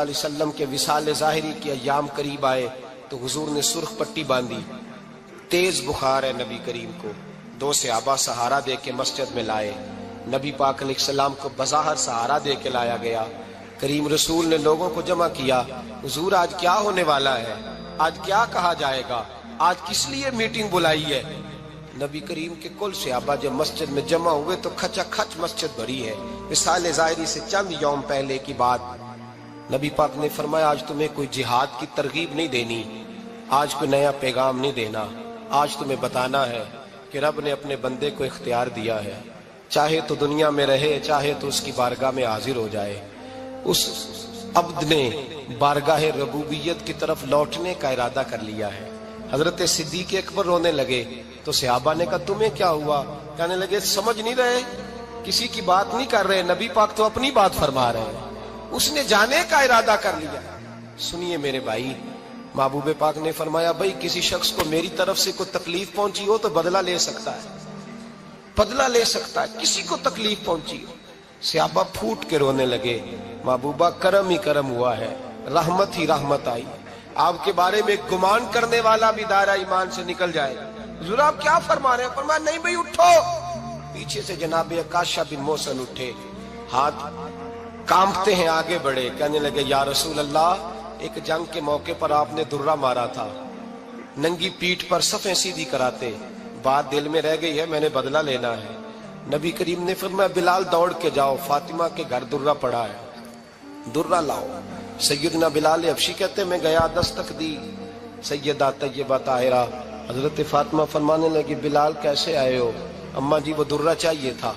علیہ وسلم کے وصال ظاہری کے ایام قریب آئے تو حضور نے سرخ پٹی باندھی، تیز بخار ہے نبی کریم کو، 2 صحابہ سہارا دے کے مسجد میں لائے، نبی پاک علیہ السلام کو بظاہر سہارا دے کے لایا گیا۔ کریم رسول نے لوگوں کو جمع کیا، حضور آج کیا ہونے والا ہے، آج کیا کہا جائے گا، آج کس لیے میٹنگ بلائی ہے؟ نبی کریم کے کل صحابہ جب مسجد میں جمع ہوئے تو کھچا کھچ مسجد بھری ہے۔ وصال ظاہری سے چند یوم پہلے کی بات، نبی پاک نے فرمایا آج تمہیں کوئی جہاد کی ترغیب نہیں دینی، آج کوئی نیا پیغام نہیں دینا، آج تمہیں بتانا ہے کہ رب نے اپنے بندے کو اختیار دیا ہے، چاہے تو دنیا میں رہے، چاہے تو اس کی بارگاہ میں حاضر ہو جائے۔ اس عبد نے بارگاہ ربوبیت کی طرف لوٹنے کا ارادہ کر لیا ہے۔ حضرت صدیق اکبر رونے لگے تو صحابہ نے کہا تمہیں کیا ہوا؟ کہنے لگے سمجھ نہیں رہے، کسی کی بات نہیں کر رہے، نبی پاک تو اپنی بات فرما رہے ہیں، اس نے جانے کا ارادہ کر لیا۔ سنیے میرے بھائی، محبوب پاک نے فرمایا بھائی کسی شخص کو میری طرف سے کوئی تکلیف پہنچی ہو تو بدلہ لے سکتا ہے، بدلہ لے سکتا ہے، کسی کو تکلیف پہنچی ہو۔ صحابہ پھوٹ کے رونے لگے، محبوبہ کرم ہی کرم ہوا ہے، رحمت ہی رحمت آئی، آپ کے بارے میں گمان کرنے والا بھی دائرہ ایمان سے نکل جائے۔ حضور آپ کیا فرما رہے ہیں؟ فرمایا نہیں بھائی اٹھو۔ پیچھے سے جناب عکاشہ بن محصن اٹھے، ہاتھ کانپتے ہیں، آگے بڑھے، کہنے لگے یا رسول اللہ، ایک جنگ کے موقع پر آپ نے درہ مارا تھا، ننگی پیٹھ پر صفیں سیدھی کراتے، بات دل میں رہ گئی ہے، میں نے بدلہ لینا ہے۔ نبی کریم نے فرمایا بلال دوڑ کے جاؤ، فاطمہ کے گھر درہ پڑا ہے، درہ لاؤ۔ سیدنا بلال حبشی کہتے میں گیا، دستک دی سیدہ طیبہ طاہرہ، حضرت فاطمہ فرمانے لگی بلال کیسے آئے ہو؟ اماں جی وہ درہ چاہیے تھا۔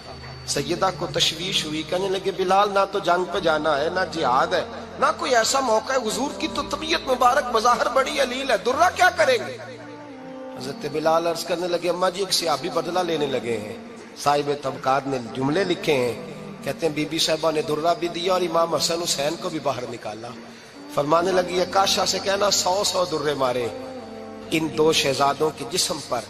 سیدہ کو تشویش ہوئی، کہنے لگے بلال نہ تو جنگ پہ جانا ہے، نہ جہاد ہے، نہ کوئی ایسا موقع ہے، حضور کی تو طبیعت مبارک بظاہر بڑی علیل ہے، درہ کیا کریں گے؟ حضرت بلال عرض کرنے لگے اماں جی ایک صحابی بدلہ لینے لگے ہیں، صاحب طبقات نے جملے لکھے ہیں، کہتے ہیں بی بی صاحبہ نے درہ بھی دیا اور امام حسن حسین کو بھی باہر نکالا۔ فرمانے لگی عکاشہ سے کہنا 100 درے مارے، ان 2 شہزادوں کے جسم پر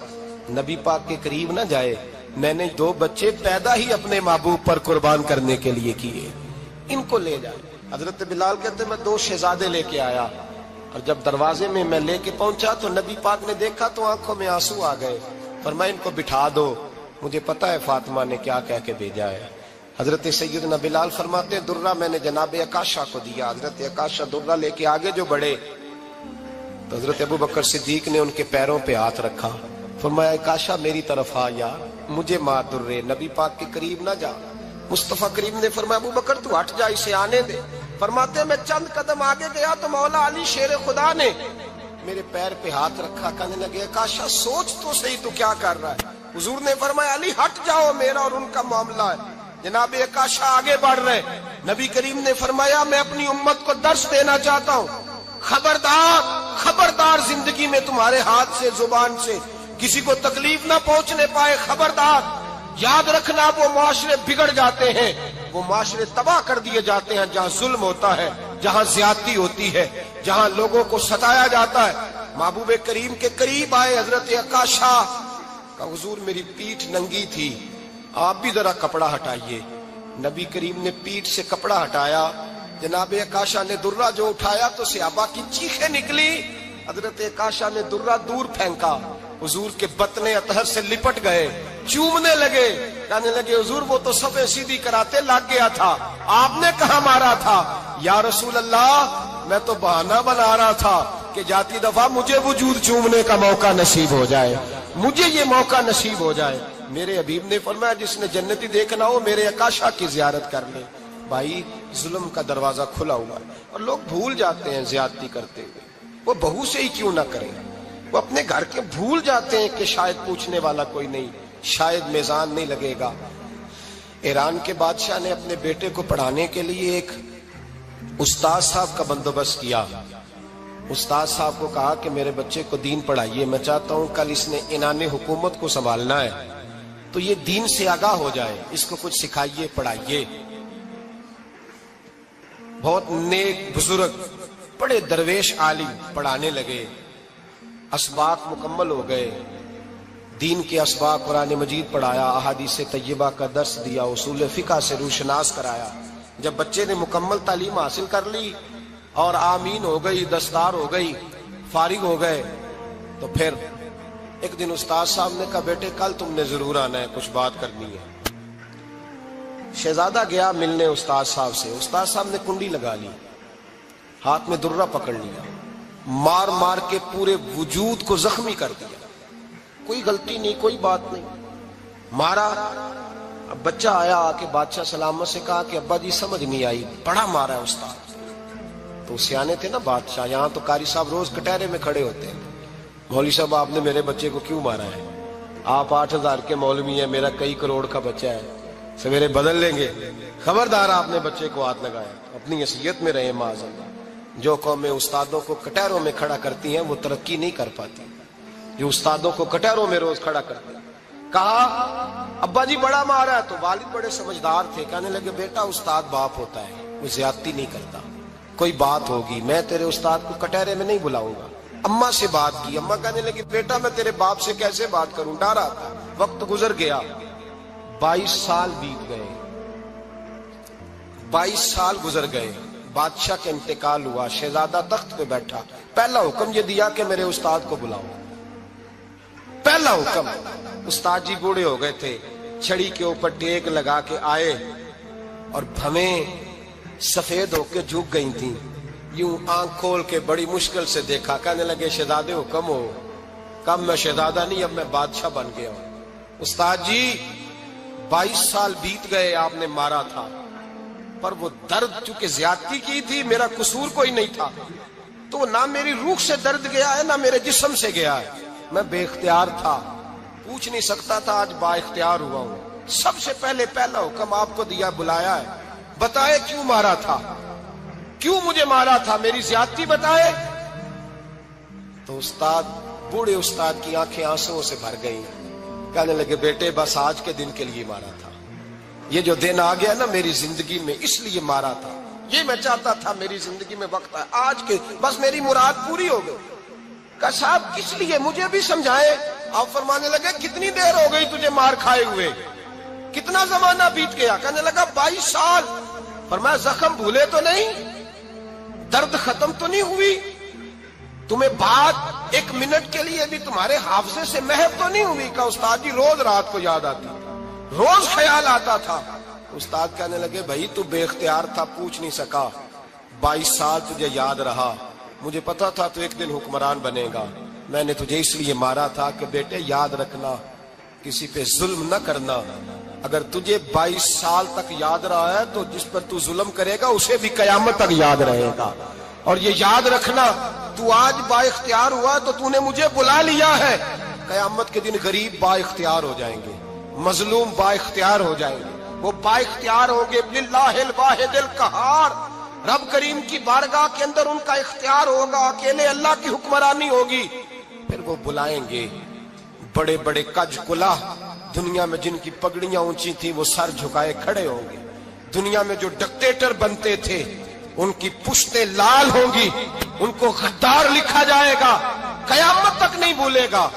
نبی پاک کے قریب نہ جائے، میں نے 2 بچے پیدا ہی اپنے محبوب پر قربان کرنے کے لیے کیے، ان کو لے جائے۔ حضرت بلال کہتے ہیں میں 2 شہزادے لے کے آیا، اور جب دروازے میں میں لے کے پہنچا تو نبی پاک نے دیکھا تو آنکھوں میں آنسو آ گئے۔ فرمایا ان کو بٹھا دو، مجھے پتا ہے فاطمہ نے کیا کہہ کے بھیجا ہے۔ حضرت سیدنا بلال فرماتے ہیں درہ میں نے جناب عکاشہ کو دیا، حضرت عکاشہ درہ لے کے آگے جو بڑھے تو حضرت ابو بکر صدیق نے ان کے پیروں پہ ہاتھ رکھا، فرمایا عکاشہ میری طرف آ یار، مجھے مار درے، نبی پاک کے قریب نہ جا۔ مصطفیٰ کریم نے فرمایا ابو بکر تو ہٹ جا، اسے آنے دے۔ فرماتے ہیں میں چند قدم آگے گیا تو مولا علی شیر خدا نے میرے پیر پہ ہاتھ رکھا، کہنے لگے عکاشہ سوچ تو صحیح تو کیا کر رہا ہے؟ حضور نے فرمایا علی ہٹ جاؤ، میرا اور ان کا معاملہ ہے۔ جناب عکاشہ آگے بڑھ رہے، نبی کریم نے فرمایا میں اپنی امت کو درس دینا چاہتا ہوں، خبردار خبردار زندگی میں تمہارے ہاتھ سے زبان سے کسی کو تکلیف نہ پہنچنے پائے، خبردار یاد رکھنا وہ معاشرے بگڑ جاتے ہیں، وہ معاشرے تباہ کر دیے جاتے ہیں جہاں ظلم ہوتا ہے، جہاں زیادتی ہوتی ہے، جہاں لوگوں کو ستایا جاتا ہے۔ محبوب کریم کے قریب آئے حضرت عکاشہ، کہا حضور میری پیٹھ ننگی تھی، آپ بھی ذرا کپڑا ہٹائیے۔ نبی کریم نے پیٹھ سے کپڑا ہٹایا، جناب عکاشہ نے درہ جو اٹھایا تو صحابہ کی چیخیں نکلی، حضرت عکاشہ نے درہ دور پھینکا، حضور کے بطن اطہر سے لپٹ گئے، چومنے لگے، کہنے لگے حضور وہ تو صفیں سیدھی کراتے لگ گیا تھا، آپ نے کہاں مارا تھا؟ یا رسول اللہ میں تو بہانہ بنا رہا تھا کہ جاتی دفعہ مجھے وجود چومنے کا موقع نصیب ہو جائے، مجھے یہ موقع نصیب ہو جائے۔ میرے حبیب نے فرمایا جس نے جنتی دیکھنا ہو میرے عکاشہ کی زیارت کر لے۔ بھائی ظلم کا دروازہ کھلا ہوا ہے اور لوگ بھول جاتے ہیں زیادتی کرتے ہوئے، وہ بہو سے ہی کیوں نہ کریں، وہ اپنے گھر کے بھول جاتے ہیں کہ شاید پوچھنے والا کوئی نہیں، شاید میزان نہیں لگے گا۔ ایران کے بادشاہ نے اپنے بیٹے کو پڑھانے کے لیے ایک استاد صاحب کا بندوبست کیا۔ استاد صاحب کو کہا کہ میرے بچے کو دین پڑھائیے، میں چاہتا ہوں کل اس نے عنان حکومت کو سنبھالنا ہے تو یہ دین سے آگاہ ہو جائے، اس کو کچھ سکھائیے پڑھائیے۔ بہت نیک بزرگ بڑے درویش عالم پڑھانے لگے، اسباق مکمل ہو گئے، دین کے اسباق قرآن مجید پڑھایا، احادیث طیبہ کا درس دیا، اصول فقہ سے روشناس کرایا۔ جب بچے نے مکمل تعلیم حاصل کر لی اور آمین ہو گئی، دستار ہو گئی، فارغ ہو گئے، تو پھر ایک دن استاد صاحب نے کہا بیٹے کل تم نے ضرور آنا ہے، کچھ بات کرنی ہے۔ شہزادہ گیا ملنے استاد صاحب سے، استاد صاحب نے کنڈی لگا لی، ہاتھ میں درہ پکڑ لیا، مار مار کے پورے وجود کو زخمی کر دیا، کوئی غلطی نہیں، کوئی بات نہیں، مارا۔ اب بچہ آیا آ کے بادشاہ سلامت سے کہا کہ ابا جی سمجھ نہیں آئی، بڑا مارا ہے استاد۔ تو سیانے تھے نا بادشاہ، یہاں تو قاری صاحب روز کٹہرے میں کھڑے ہوتے ہیں، مولوی صاحب آپ نے میرے بچے کو کیوں مارا ہے؟ آپ 8,000 کے مولوی ہیں، میرا کئی کروڑ کا بچہ ہے، سویرے بدل لیں گے، خبردار آپ نے بچے کو ہاتھ لگایا، اپنی حیثیت میں رہے معاذ اللہ۔ جو قومیں استادوں کو کٹہروں میں کھڑا کرتی ہیں وہ ترقی نہیں کر پاتی، جو استادوں کو کٹہروں میں روز کھڑا کرتے ہیں۔ کہا ابا جی بڑا مارا ہے، تو والد بڑے سمجھدار تھے، کہنے لگے بیٹا استاد باپ ہوتا ہے، وہ زیادتی نہیں کرتا، کوئی بات ہوگی، میں تیرے استاد کو کٹہرے میں نہیں بلاؤں گا۔ اماں سے بات کی، اماں کہنے لگی بیٹا میں تیرے باپ سے کیسے بات کروں، ڈر آتا۔ وقت گزر گیا، 22 سال بیت گئے، 22 سال گزر گئے، بادشاہ کا انتقال ہوا، شہزادہ تخت پہ بیٹھا، پہلا حکم یہ دیا کہ میرے استاد کو بلاؤ، پہلا حکم۔ استاد جی بوڑھے ہو گئے تھے، چھڑی کے اوپر ٹیک لگا کے آئے اور بھویں سفید ہو کے جھک گئی تھیں، یوں آنکھ کھول کے بڑی مشکل سے دیکھا، کہنے لگے شہزادے حکم ہو۔ کب میں شہزادہ نہیں، اب میں بادشاہ بن گیا ہوں۔ استاد جی 22 سال بیت گئے، آپ نے مارا تھا، پر وہ درد چونکہ زیادتی کی تھی، میرا قصور کوئی نہیں تھا، تو نہ میری روح سے درد گیا ہے نہ میرے جسم سے گیا ہے، میں بے اختیار تھا، پوچھ نہیں سکتا تھا، آج با اختیار ہوا ہوں۔ سب سے پہلے پہلا حکم آپ کو دیا، بلایا ہے، بتائے کیوں مارا تھا، کیوں مجھے مارا تھا، میری زیادتی بتائے۔ تو استاد، بوڑھے استاد کی آنکھیں آنسوں سے بھر گئی، کہنے لگے بیٹے بس آج کے دن کے لیے مارا تھا، یہ جو دن آ گیا نا میری زندگی میں اس لیے مارا تھا، یہ میں چاہتا تھا میری زندگی میں وقت آئے، آج کے بس میری مراد پوری ہو گئی۔ کہا صاحب کس لیے، مجھے بھی سمجھائے۔ آپ فرمانے لگے کتنی دیر ہو گئی تجھے مار کھائے ہوئے، کتنا زمانہ بیت گیا؟ کہنے لگا 22 سال۔ فرمایا زخم بھولے تو نہیں، درد ختم تو نہیں ہوئی، تمہیں بات 1 منٹ کے لیے بھی تمہارے حافظے سے محو تو نہیں ہوئی؟ کہا استاد جی روز رات کو یاد آتی، روز خیال آتا تھا۔ استاد کہنے لگے بھائی تو بے اختیار تھا، پوچھ نہیں سکا، 22 سال تجھے یاد رہا، مجھے پتا تھا تو ایک دن حکمران بنے گا، میں نے تجھے اس لیے مارا تھا کہ بیٹے یاد رکھنا، کسی پہ ظلم نہ کرنا، اگر تجھے 22 سال تک یاد رہا ہے تو جس پر تو ظلم کرے گا اسے بھی قیامت تک یاد رہے گا، اور یہ یاد رکھنا تو آج با اختیار ہوا تو تو نے مجھے بلا لیا ہے، قیامت کے دن غریب با اختیار ہو جائیں گے، مظلوم با اختیار ہو جائیں گے، وہ با اختیار ہوں گے، للہ الواحد القہار، رب کریم کی بارگاہ کے اندر ان کا اختیار ہوگا، اکیلے اللہ کی حکمرانی ہوگی، پھر وہ بلائیں گے، بڑے بڑے کج کلاہ دنیا میں جن کی پگڑیاں اونچی تھیں وہ سر جھکائے کھڑے ہوں گے، دنیا میں جو ڈکٹیٹر بنتے تھے ان کی پشتیں لال ہوں گی، ان کو غدار لکھا جائے گا، قیامت تک نہیں بھولے گا۔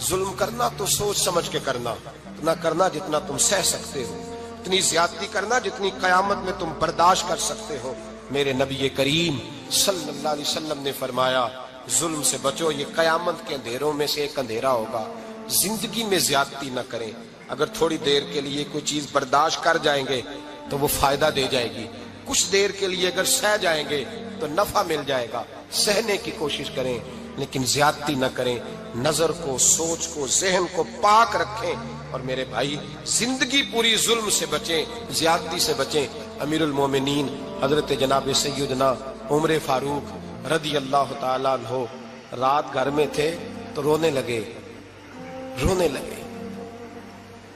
ظلم کرنا تو سوچ سمجھ کے کرنا، اتنا کرنا جتنا تم سہ سکتے ہو، اتنی زیادتی کرنا جتنی قیامت میں تم برداشت کر سکتے ہو۔ میرے نبی کریم صلی اللہ علیہ وسلم نے فرمایا ظلم سے بچو، یہ قیامت کے اندھیروں میں سے ایک اندھیرا ہوگا، زندگی میں زیادتی نہ کریں، اگر تھوڑی دیر کے لیے کوئی چیز برداشت کر جائیں گے تو وہ فائدہ دے جائے گی، کچھ دیر کے لیے اگر سہ جائیں گے تو نفع مل جائے گا، سہنے کی کوشش کریں لیکن زیادتی نہ کریں، نظر کو، سوچ کو، ذہن کو پاک رکھیں، اور میرے بھائی زندگی پوری ظلم سے بچیں، زیادتی سے بچیں۔ امیر المومنین حضرت جناب سیدنا عمر فاروق رضی اللہ تعالیٰ عنہ رات گھر میں تھے تو رونے لگے،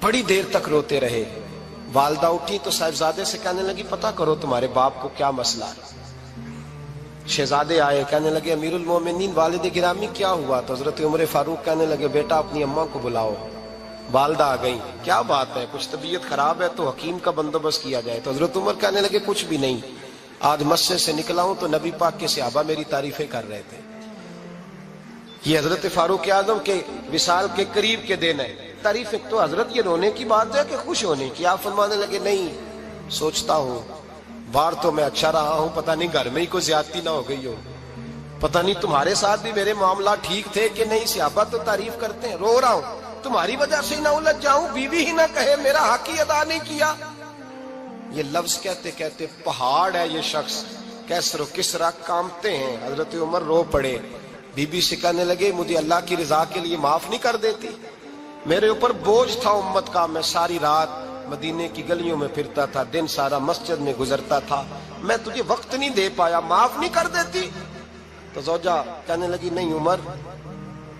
بڑی دیر تک روتے رہے، والدہ اٹھی تو صاحبزادے سے کہنے لگی پتہ کرو تمہارے باپ کو کیا مسئلہ ہے۔ شہزادے آئے، کہنے لگے امیر المومنین والد گرامی کیا ہوا؟ تو حضرت عمر فاروق کہنے لگے بیٹا اپنی اماں کو بلاؤ۔ والدہ آ گئی، کیا بات ہے، کچھ طبیعت خراب ہے تو حکیم کا بندوبست کیا جائے۔ تو حضرت عمر کہنے لگے کچھ بھی نہیں، آج مسجد سے نکلا ہوں تو نبی پاک کے صحابہ میری تعریفیں کر رہے تھے۔ یہ حضرت فاروق اعظم کے وصال کے قریب کے دن ہے، تعریفیں تو حضرت یہ رونے کی بات ہے کہ خوش ہونے کی؟ آپ فرمانے لگے نہیں، سوچتا ہوں باہر تو میں اچھا رہا ہوں، پتہ نہیں گھر میں ہی کوئی زیادتی نہ ہو گئی ہو، پتہ نہیں تمہارے ساتھ بھی میرے معاملات ٹھیک تھے کہ نہیں۔ صحابہ تو تعریف کرتے ہیں، رو رہا ہوں تمہاری وجہ سے نہ الجھ جاؤں، بیوی ہی نہ کہے میرا حق ہی ادا نہیں کیا۔ یہ لفظ کہتے کہتے پہاڑ ہے یہ شخص، کیسر و کسرا کانپتے ہیں۔ حضرت عمر رو پڑے، بی بی سے کہنے لگے مجھے اللہ کی رضا کے لیے معاف نہیں کر دیتی؟ میرے اوپر بوجھ تھا امت کا، میں ساری رات مدینے کی گلیوں میں پھرتا تھا، دن سارا مسجد میں گزرتا تھا، میں تجھے وقت نہیں دے پایا، معاف نہیں کر دیتی؟ تو زوجہ کہنے لگی نہیں عمر،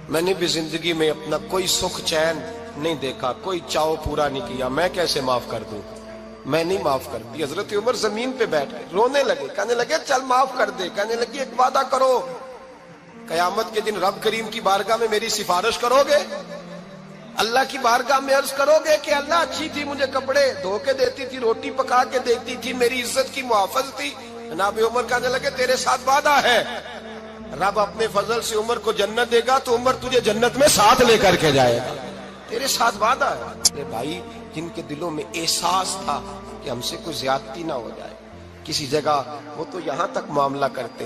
میں نے بھی زندگی میں اپنا کوئی سکھ چین نہیں دیکھا، کوئی چاؤ پورا نہیں کیا، میں کیسے معاف کر دوں؟ میں نہیں معاف کرتی۔ حضرت عمر زمین پہ بیٹھ گئے، رونے لگے، کہنے لگے چل معاف کر دے۔ کہنے لگی ایک وعدہ کرو، قیامت کے دن رب کریم کی بارگاہ میں میری سفارش کرو گے؟ اللہ کی بارگاہ میں عرض کرو گے کہ اللہ اچھی تھی، مجھے کپڑے دھو کے دیتی تھی، روٹی پکا کے دیتی تھی، میری عزت کی محافظ تھی؟ جناب عمر کہنے لگے تیرے ساتھ وعدہ ہے، رب اپنے فضل سے عمر کو جنت دے گا تو عمر تجھے جنت میں ساتھ لے کر کے جائے گا، تیرے ساتھ وعدہ ہے۔ میرے بھائی جن کے دلوں میں احساس تھا کہ ہم سے کوئی زیادتی نہ ہو جائے کسی جگہ، وہ تو یہاں تک معاملہ کرتے